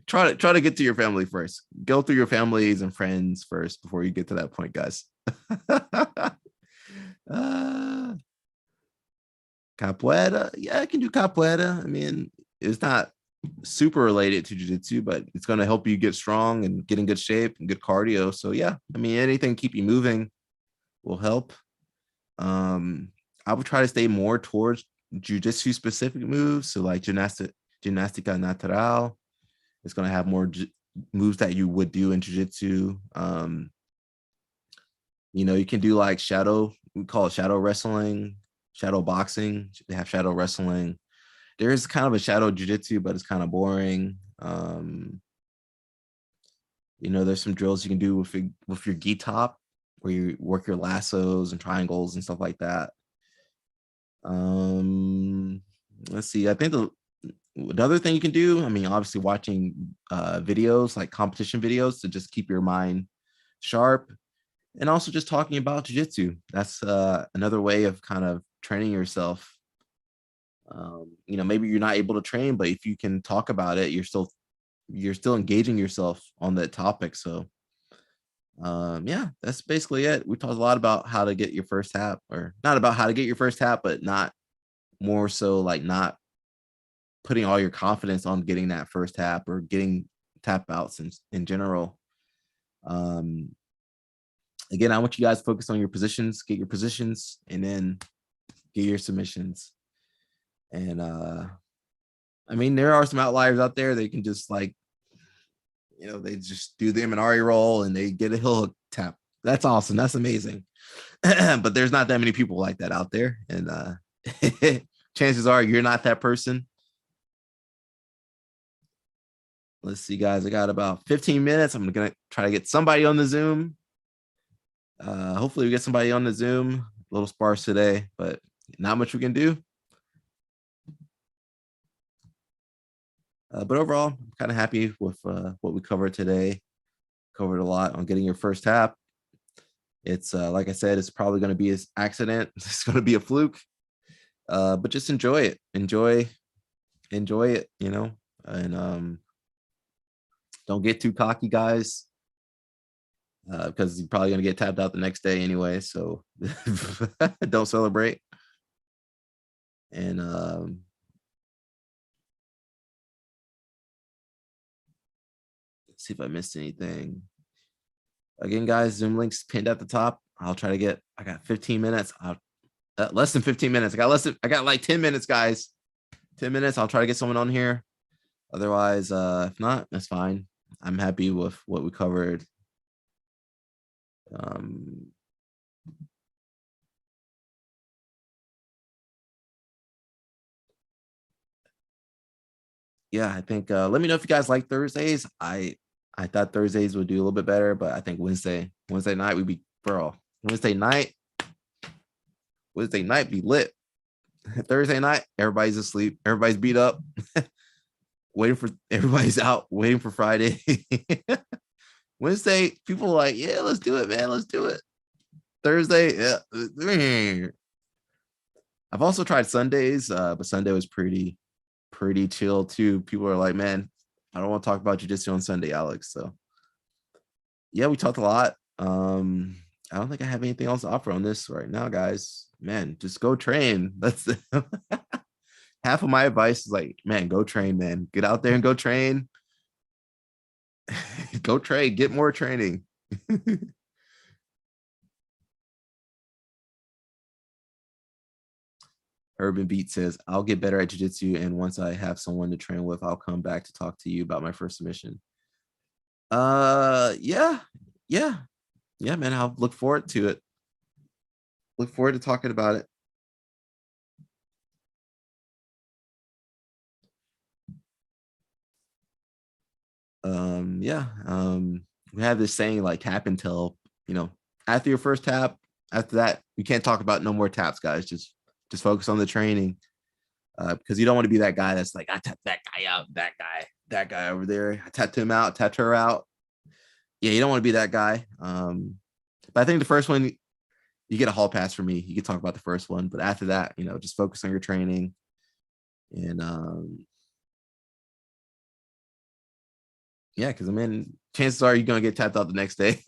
try to get to your family first. Go through your families and friends first before you get to that point, guys. Capoeira, yeah, I can do capoeira. I mean, it's not super related to jiu-jitsu, but it's going to help you get strong and get in good shape and good cardio. So yeah, I mean, anything keep you moving will help. I would try to stay more towards jujitsu specific moves. So like gymnastica natural. It's going to have more moves that you would do in jiu-jitsu. You can do like we call it shadow wrestling, shadow boxing. They have shadow wrestling. There is kind of a shadow jiu-jitsu, but it's kind of boring. There's some drills you can do with your gi top, where you work your lassos and triangles and stuff like that. Let's see. I think the other thing you can do, I mean, obviously watching videos like competition videos to just keep your mind sharp, and also just talking about jiu-jitsu. That's another way of kind of training yourself. Maybe you're not able to train, but if you can talk about it, you're still engaging yourself on that topic. So yeah, that's basically it. We talked a lot about how to get your first tap, or not about how to get your first tap, but not more so like not putting all your confidence on getting that first tap or getting tap outs in general. Again, I want you guys to focus on your positions, get your positions, and then get your submissions. And I mean, there are some outliers out there. They can just like, they just do the Minari roll and they get a heel hook tap. That's awesome. That's amazing. But there's not that many people like that out there. And chances are you're not that person. Let's see, guys. I got about 15 minutes. I'm going to try to get somebody on the Zoom. Hopefully we get somebody on the Zoom. A little sparse today, but not much we can do. But overall, I'm kind of happy with what we covered today. Covered a lot on getting your first tap. It's like I said, it's probably going to be an accident. It's going to be a fluke. But just enjoy it. Enjoy it, and don't get too cocky, guys, because you're probably going to get tapped out the next day anyway. So don't celebrate. And let's see if I missed anything. Again, guys, Zoom links pinned at the top. I got 15 minutes. Less than 15 minutes. I got like 10 minutes, guys. 10 minutes. I'll try to get someone on here. Otherwise, if not, that's fine. I'm happy with what we covered. Yeah, I think let me know if you guys like Thursdays. I thought Thursdays would do a little bit better, but I think Wednesday night would be Wednesday night be lit. Thursday night, everybody's asleep, everybody's beat up, everybody's out waiting for Friday. Wednesday, people are like, yeah, let's do it, man, let's do it. Thursday, yeah. I've also tried Sundays, but Sunday was pretty chill too. People are like, man, I don't want to talk about jiu-jitsu on Sunday, Alex. So yeah, we talked a lot. I don't think I have anything else to offer on this right now, guys. Man, just go train. That's half of my advice is like, man, go train, man. Get out there and go train. Go train, get more training. Urban Beat says, I'll get better at jiu-jitsu, and once I have someone to train with, I'll come back to talk to you about my first submission. Yeah, man. I'll look forward to it. Look forward to talking about it. Yeah. We have this saying like tap until, after your first tap, after that, you can't talk about no more taps, guys. Just focus on the training. Because you don't want to be that guy that's like, I tapped that guy out, that guy over there. I tapped him out, tapped her out. Yeah, you don't want to be that guy. But I think the first one, you get a hall pass from me. You can talk about the first one, but after that, just focus on your training. And yeah, because I mean, chances are you're gonna get tapped out the next day,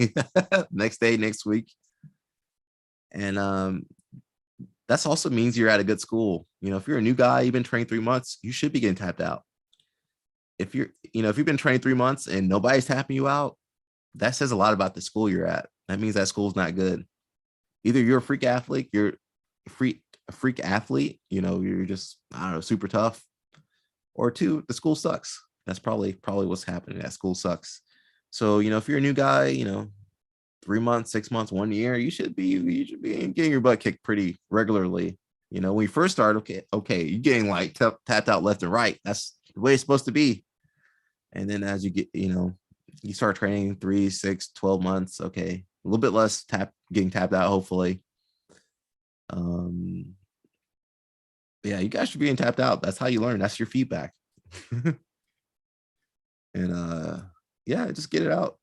next week. And that's also means you're at a good school. If you're a new guy, you've been training 3 months, you should be getting tapped out. If you've been training 3 months and nobody's tapping you out, that says a lot about the school you're at. That means that school's not good. Either you're a freak athlete, you're a freak athlete, you're just, I don't know, super tough. Or two, the school sucks. That's probably what's happening. That school sucks. So, if you're a new guy, 3 months, 6 months, 1 year, you should be getting your butt kicked pretty regularly. When you first start, okay, you're getting like tapped out left and right. That's the way it's supposed to be. And then as you get, you start training 3, 6, 12 months, okay, a little bit less getting tapped out, hopefully. Um, yeah, you guys should be getting tapped out. That's how you learn. That's your feedback. And yeah, just get it out.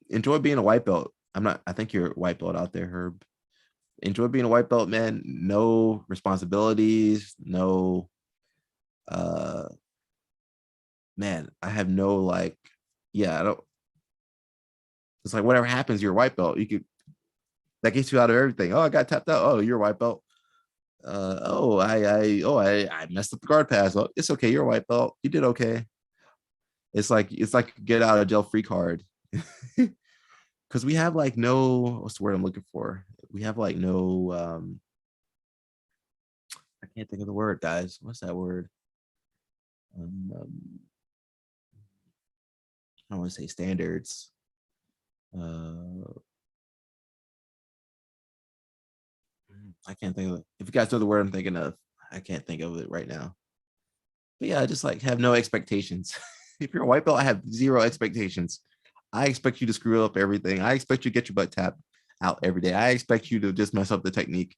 Enjoy being a white belt. I think you're a white belt out there, Herb. Enjoy being a white belt, man. No responsibilities, no uh man, I have no like, yeah, I don't, it's like whatever happens, you're a white belt. You could That gets you out of everything. Oh, I got tapped out. Oh, you're a white belt. I messed up the guard pass. Well, it's okay. You're a white belt. You did okay. It's like get out of jail free card. Because we have like no, what's the word I'm looking for? We have like no I can't think of the word, guys. What's that word? Um, I don't want to say standards. Uh, I can't think of it. If you guys know the word I'm thinking of, I can't think of it right now. But yeah, I just like have no expectations. If you're a white belt, I have zero expectations. I expect you to screw up everything. I expect you to get your butt tapped out every day. I expect you to just mess up the technique.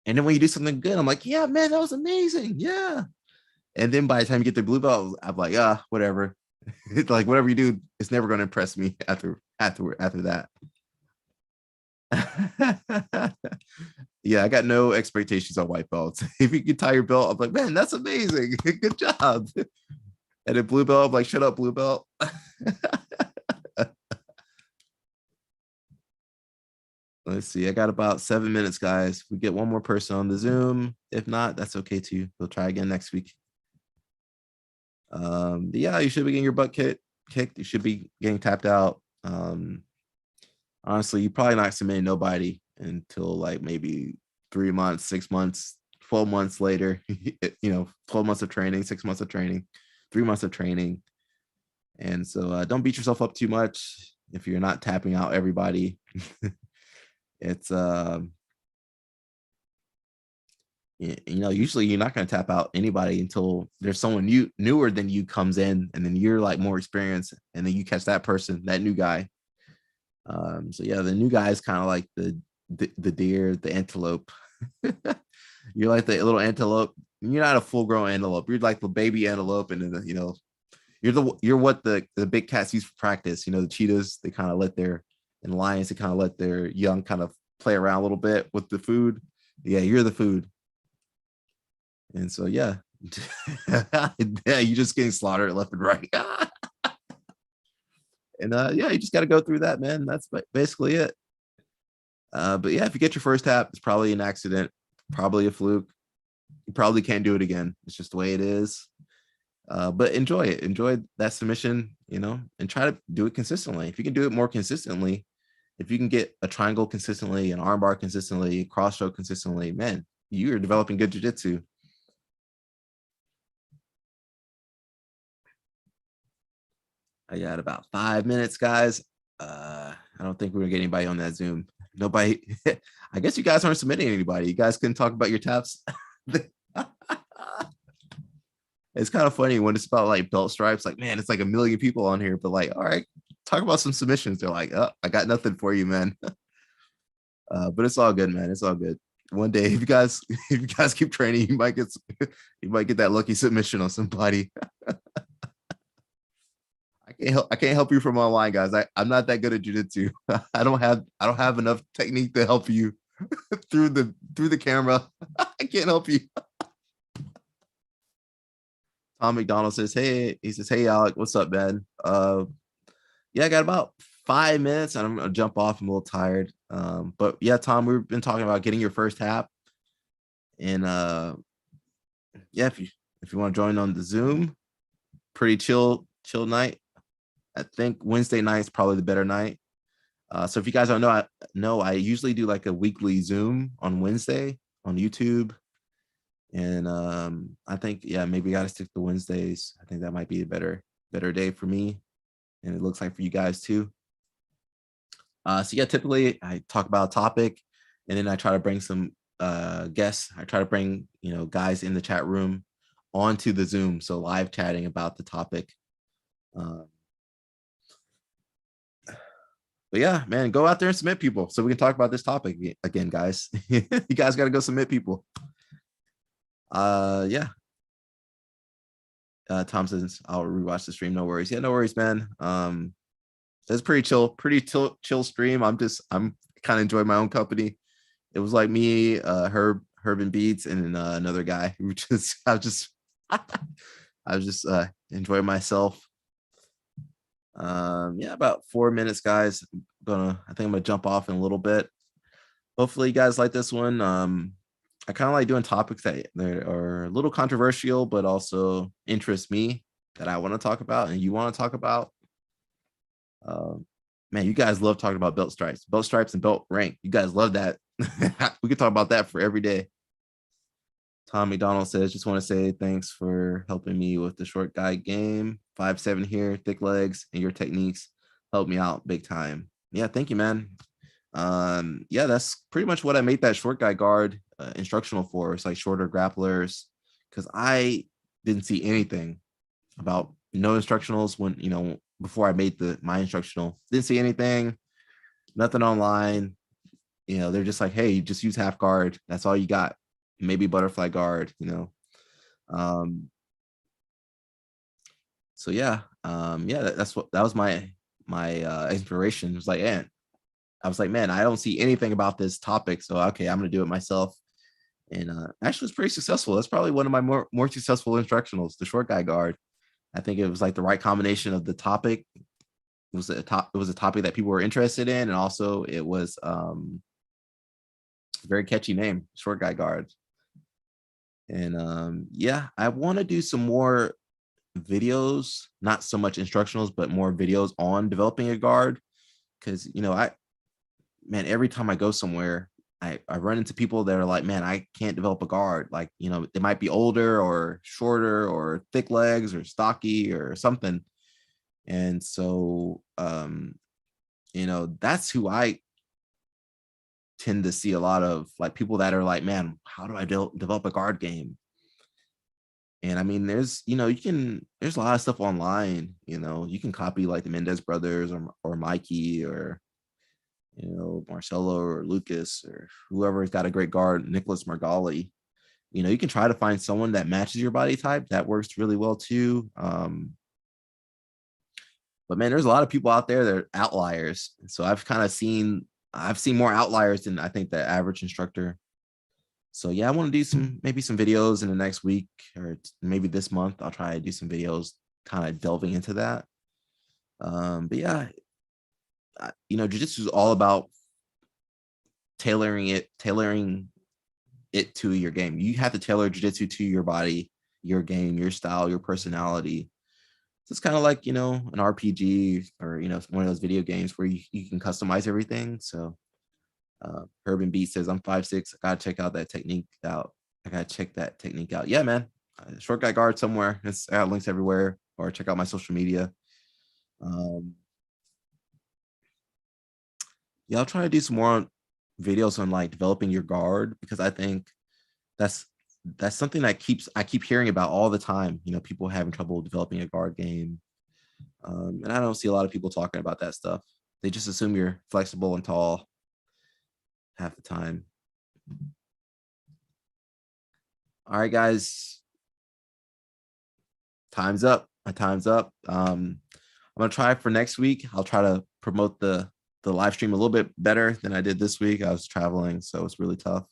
And then when you do something good, I'm like, yeah, man, that was amazing. Yeah. And then by the time you get the blue belt, I'm like, whatever. It's like whatever you do, it's never going to impress me after that. Yeah, I got no expectations on white belts. If you can tie your belt, I'm like, man, that's amazing. Good job. And then blue belt, I'm like, shut up, blue belt. Let's see. I got about 7 minutes, guys. We get one more person on the Zoom. If not, that's okay too. We'll try again next week. Yeah, you should be getting your butt kicked. You should be getting tapped out. Honestly, you probably not submitting nobody until like maybe 3 months, 6 months, 12 months later. 12 months of training, 6 months of training, 3 months of training. And so don't beat yourself up too much if you're not tapping out everybody. It's usually you're not going to tap out anybody until there's someone newer than you comes in, and then you're like more experienced, and then you catch that person, that new guy. So yeah, the new guy is kind of like the deer, the antelope. You're like the little antelope. You're not a full grown antelope. You're like the baby antelope, and then you're what the big cats use for practice. The cheetahs, they kind of let their and lions, they kind of let their young kind of play around a little bit with the food. Yeah, you're the food. And so yeah, yeah, you just getting slaughtered left and right. And yeah, you just got to go through that, man. That's basically it. But yeah, if you get your first tap, it's probably an accident, probably a fluke. You probably can't do it again. It's just the way it is. But enjoy it. Enjoy that submission, and try to do it consistently. If you can do it more consistently, if you can get a triangle consistently, an armbar consistently, cross stroke consistently, man, you're developing good jiu-jitsu. I got about 5 minutes, guys. I don't think we're gonna get anybody on that Zoom. Nobody. I guess you guys aren't submitting anybody. You guys can talk about your taps. It's kind of funny when it's about like belt stripes. Like, man, it's like a million people on here, but like, all right, talk about some submissions. They're like, oh, I got nothing for you, man. But it's all good, man. It's all good. One day, if you guys keep training, you might get that lucky submission on somebody. I can't help you from online, guys. I'm not that good at jiu-jitsu. I don't have enough technique to help you through the camera. I can't help you. Tom McDonald says, hey, he says, hey Alec, what's up, man? Yeah, I got about 5 minutes and I'm gonna jump off. I'm a little tired. But yeah, Tom, we've been talking about getting your first tap. And yeah, if you want to join on the Zoom, pretty chill night. I think Wednesday night is probably the better night. So if you guys don't know, I usually do like a weekly Zoom on Wednesday. on YouTube. And I think, yeah, maybe got to stick to Wednesdays. I think that might be a better day for me, and it looks like for you guys too. So yeah, typically I talk about a topic, and then I try to bring some guests. I try to bring, guys in the chat room onto the Zoom, so live chatting about the topic. Uh, but yeah, man, go out there and submit people so we can talk about this topic again, guys. You guys got to go submit people. Yeah. Tom says I'll rewatch the stream. No worries. Yeah, no worries, man. It's pretty chill stream. I'm kind of enjoying my own company. It was like me, Herb and Beats, and another guy. I was just enjoying myself. Yeah, about 4 minutes, guys. I think I'm gonna jump off in a little bit. Hopefully you guys like this one. I kind of like doing topics that are a little controversial, but also interest me, that I want to talk about and you want to talk about. Um, Man, you guys love talking about belt stripes and belt rank. You guys love that. We could talk about that for every day. Tom McDonald says, just want to say thanks for helping me with the short guy game. 5'7" here, thick legs, and your techniques helped me out big time. Yeah, thank you, man. Yeah, that's pretty much what I made that short guy guard instructional for. It's like shorter grapplers, because I didn't see anything about no instructionals when, before I made my instructional. Didn't see anything, nothing online. They're just like, hey, just use half guard. That's all you got. Maybe butterfly guard. Um, so yeah, that was my inspiration. It was like, man, I don't see anything about this topic, so okay, I'm gonna do it myself. And actually, it's pretty successful. That's probably one of my more successful instructionals, the short guy guard. I think it was like the right combination of the topic. It was a topic that people were interested in, and also it was a very catchy name, short guy guard. And yeah, I want to do some more videos, not so much instructionals, but more videos on developing a guard. Because every time I go somewhere, I run into people that are like, man, I can't develop a guard. Like, they might be older or shorter or thick legs or stocky or something. And so, that's who I tend to see a lot of, like, people that are like, man, how do I develop a guard game? And I mean, there's a lot of stuff online. You can copy like the Mendez brothers or Mikey or Marcelo or Lucas or whoever's got a great guard, Nicholas Margali. You can try to find someone that matches your body type. That works really well too. But man, there's a lot of people out there that are outliers. So I've seen more outliers than I think the average instructor. So yeah, I want to do maybe some videos in the next week or maybe this month. I'll try to do some videos kind of delving into that. But yeah, jiu-jitsu is all about tailoring it to your game. You have to tailor jiu-jitsu to your body, your game, your style, your personality. So it's kind of like, an RPG or, one of those video games where you can customize everything. So Urban Beat says, I'm 5'6". I gotta check out that technique out. I gotta check that technique out. Yeah, man. Short guy guard somewhere. I got links everywhere, or check out my social media. Yeah, I'll try to do some more videos on like developing your guard, because I think that's something that I keep hearing about all the time. People having trouble developing a guard game. And I don't see a lot of people talking about that stuff. They just assume you're flexible and tall half the time. All right, guys. Time's up. My time's up. I'm gonna try for next week. I'll try to promote the live stream a little bit better than I did this week. I was traveling, so it's really tough.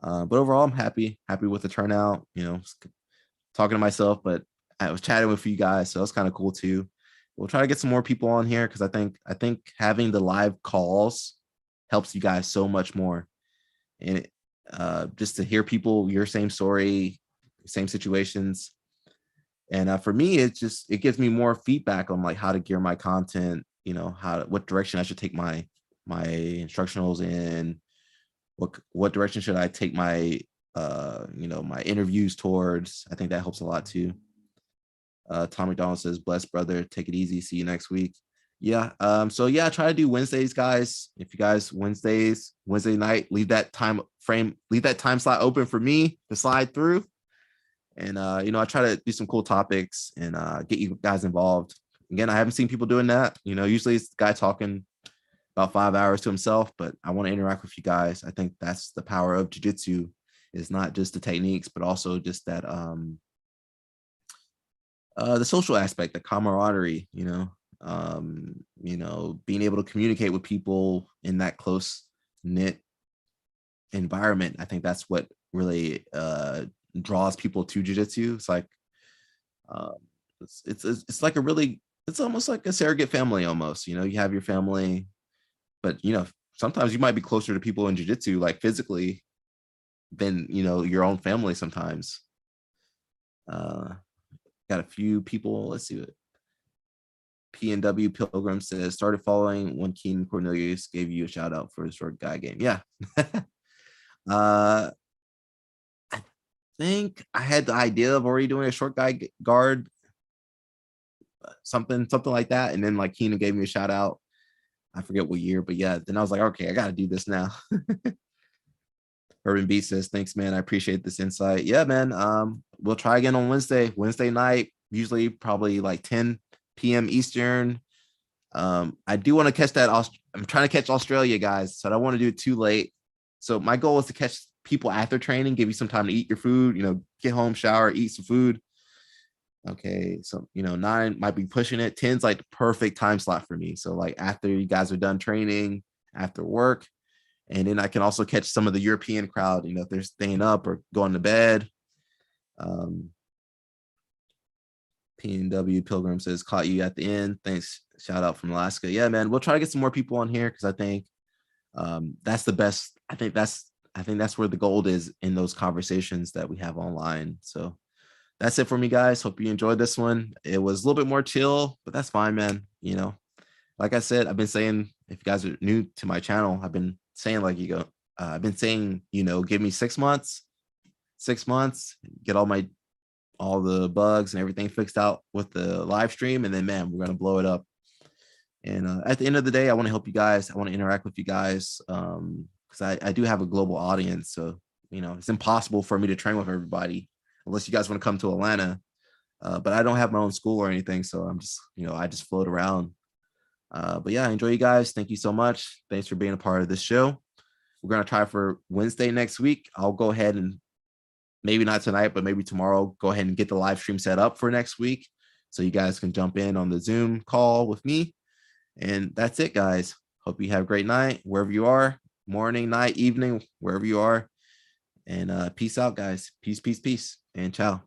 But overall, I'm happy with the turnout. Talking to myself, but I was chatting with you guys, so that's kind of cool too. We'll try to get some more people on here, because I think having the live calls helps you guys so much more. And just to hear people, your same story, same situations. And for me, it gives me more feedback on like how to gear my content, what direction I should take my instructionals in, what direction should I take my my interviews towards. I think that helps a lot too. Tom McDonald says, bless brother, take it easy, see you next week. Yeah. So yeah, try to do Wednesdays, guys. If you guys Wednesday night, leave that time slot open for me to slide through. And I try to do some cool topics and get you guys involved. Again, I haven't seen people doing that. Usually it's the guy talking about 5 hours to himself, but I want to interact with you guys. I think that's the power of jiu-jitsu, is not just the techniques, but also just that the social aspect, the camaraderie, being able to communicate with people in that close knit environment. I think that's what really draws people to jiu-jitsu. It's like uh, it's like it's almost like a surrogate family almost. You have your family, but sometimes you might be closer to people in jiu-jitsu, like physically, than your own family sometimes. Got a few people. Let's see what PNW Pilgrim says. Started following when Keenan Cornelius gave you a shout out for his short guy game. Yeah. I think I had the idea of already doing a short guy guard, something like that, and then like Keenan gave me a shout out. I forget what year, but yeah, then I was like, okay, I got to do this now. Urban B says, thanks, man. I appreciate this insight. Yeah, man. We'll try again on Wednesday night, usually probably like 10 p.m. Eastern. I do want to catch that. I'm trying to catch Australia, guys, so I don't want to do it too late. So my goal is to catch people after training, give you some time to eat your food, get home, shower, eat some food. Okay, so 9 might be pushing it. 10's like the perfect time slot for me. So like after you guys are done training, after work, and then I can also catch some of the European crowd, if they're staying up or going to bed. PNW Pilgrim says, caught you at the end. Thanks. Shout out from Alaska. Yeah, man. We'll try to get some more people on here because I think that's the best. I think that's where the gold is in those conversations that we have online. So that's it for me, guys. Hope you enjoyed this one. It was a little bit more chill, but that's fine, man. Like I said, I've been saying, if you guys are new to my channel, I've been saying I've been saying, give me 6 months, get all the bugs and everything fixed out with the live stream, and then man, we're gonna blow it up. And at the end of the day, I want to help you guys. I want to interact with you guys because I do have a global audience. So it's impossible for me to train with everybody unless you guys want to come to Atlanta. But I don't have my own school or anything, so I'm just I just float around. But yeah, I enjoy you guys. Thank you so much. Thanks for being a part of this show. We're gonna try for Wednesday next week. I'll go ahead and maybe not tonight, but maybe tomorrow, go ahead and get the live stream set up for next week so you guys can jump in on the Zoom call with me. And that's it, guys. Hope you have a great night wherever you are, morning, night, evening, wherever you are. And peace out, guys. Peace, and ciao.